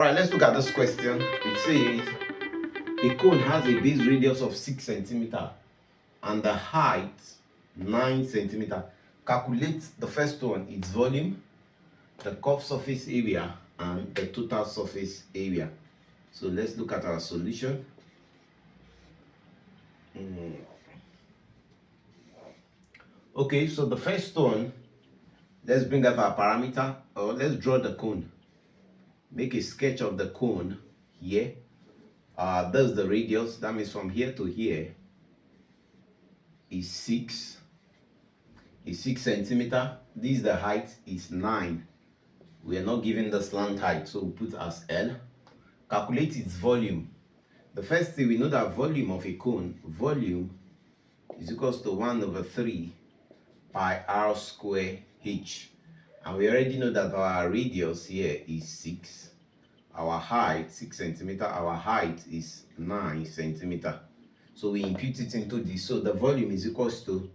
Alright, let's look at this question. It says a cone has a base radius of 6 centimeter and the height 9 centimeter. Calculate the first one, its volume, the curved surface area, and the total surface area. So let's look at our solution. Okay, so the first one, let's bring up our parameter, or let's draw the cone. Make a sketch of the cone here. That's the radius. That means from here to here is 6 centimeter. This is the height, is 9. We are not given the slant height, so we put as L. Calculate its volume. The first thing, we know that volume of a cone, volume is equals to 1/3 pi r square h. And we already know that our radius here is 6. Our height, 6 centimeter, our height is 9 centimeter. So we impute it into this. So the volume is equals to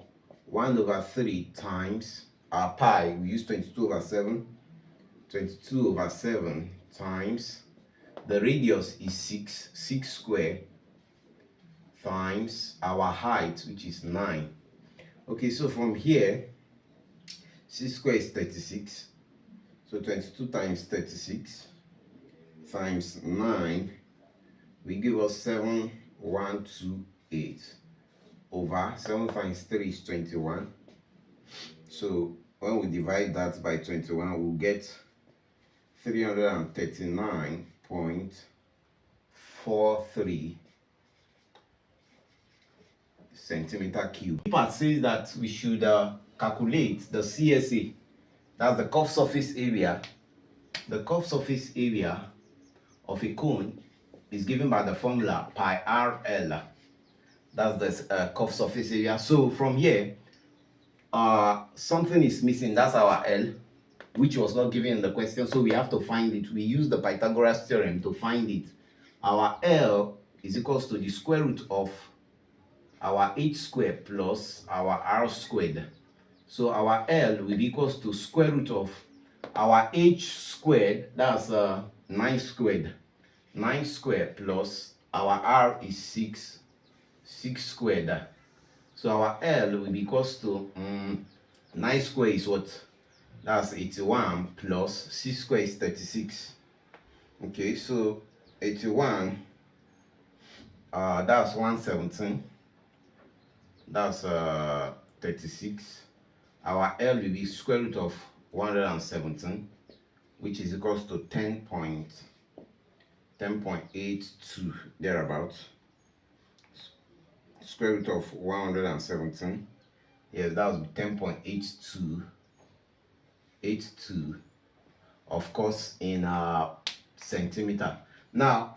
1/3 times our pi. We use 22/7. 22/7 times the radius is 6 square times our height, which is 9. Okay, so from here 6 square is 36. So 22 times 36 times 9 will give us 7128 over 7 times 3 is 21. So when we divide that by 21, we'll get 339.43 centimeter cube. The part says that we should calculate the CSA. That's the curved surface area. The curved surface area of a cone is given by the formula pi RL. That's the curved surface area. So from here, something is missing. That's our L, which was not given in the question, so we have to find it. We use the Pythagoras theorem to find it. Our L is equals to the square root of our h squared plus our r squared. So our L will be equals to square root of our h squared, that's 9 squared. 9 squared plus our r is 6 squared. So our L will be equals to 9 squared is what? That's 81 plus 6 squared is 36. Okay, so 81, that's 117. That's 36. Our L will be square root of 117, which is equals to 10.82 thereabouts. Square root of 117. Yes, that would be 10.82, of course, in centimeter. Now,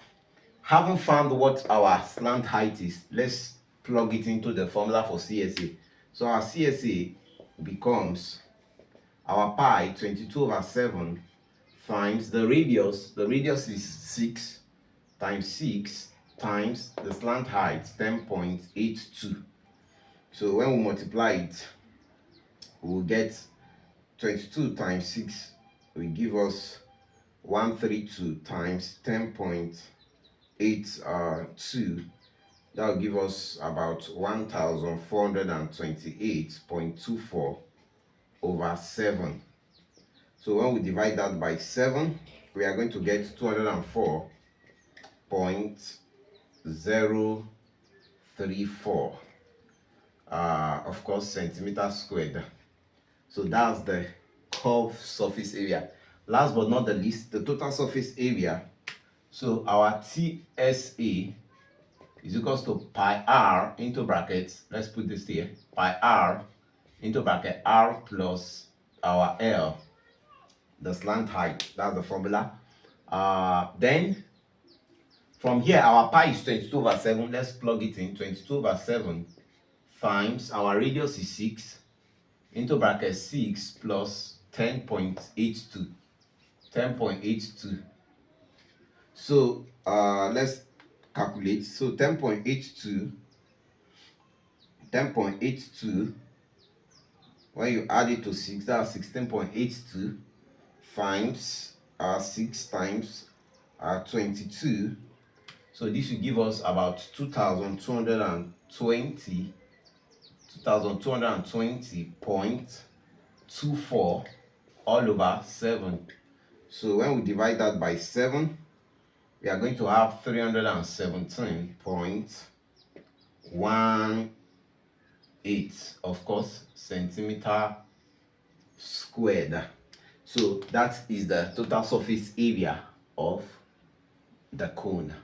having found what our slant height is, let's plug it into the formula for CSA. So our CSA becomes our pi 22/7 times the radius. The radius is 6 times 6 times the slant height, 10.82. So when we multiply it, we'll get 22 times 6 will give us 132 times 10.82. That will give us about 1428.24 over 7. So when we divide that by 7, we are going to get 204.034, of course, centimeter squared. So that's the curved surface area. Last but not the least, the total surface area. So our TSA is equals to pi r into brackets. Let's put this here. Pi r into bracket r plus our L, the slant height. That's the formula. Then from here, our pi is 22/7. Let's plug it in. 22/7 times our radius is 6 into bracket 6 plus 10.82. 10.82. So let's calculate. So 10.82, when you add it to 6, that's 16.82 times 6 times are 22. So this will give us about 2220.24 all over 7. So when we divide that by 7, we are going to have 317.18, of course, centimeter squared. So that is the total surface area of the cone.